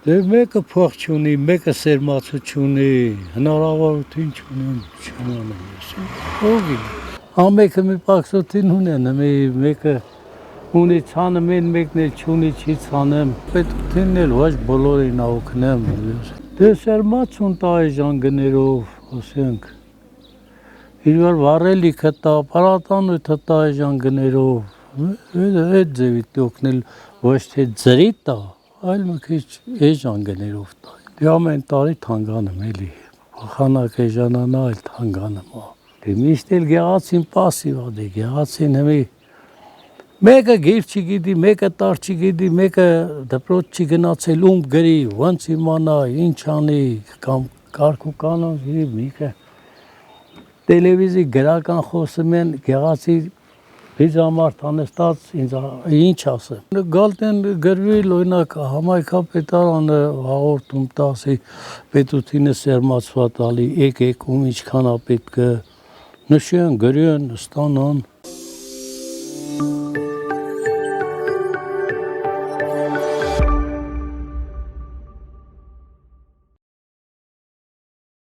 Դե մեկը փող չունի, մեկը սերմացություն ունի, հնարավորություն չունեն, չանանեն ես։ Ո՞վ է։ Ամեկը մի պակսոտին ունեն, մեկը ունի ցանը մեն մեկն էլ չունի, չի ցանեմ։ Պետքն էլ ոչ բոլորին օգնեմ։ Դե սերմացուն տա այժմ գներով, ասենք։ Իրար վառելիքը տա, պարատանույթը տա այժմ գներով։ Այդ ձևի օգնել ոչ թե ձրի տա, այլ մի քիչ այժմ գներով տա։ Դե ամեն տարի թանգանում էլի։ Խանակ էժանանա, այլ թանգանում։ Դե միշտ էլ գեղացին պասիվ ա, դե գեղացին հիմի մեկը գիր չգիտի, մեկը տար չգիտի, մեկը դպրոց չի գնացել, ում գրի, ոնց իմանա, ինչ անի, կամ կարգ ու կանոն գրի, մեկը տելևիզի գրական խոսում են, գեղացի բիզամարդ անստած ինչ ասեմ։ Գալտեն գրվի օրինակ համայնքապետարանը հաղորդում տասի պետութինը սերմացված ալի, եկեք ում ինչքան է պետքը, նշեն, գրեն, ստանան։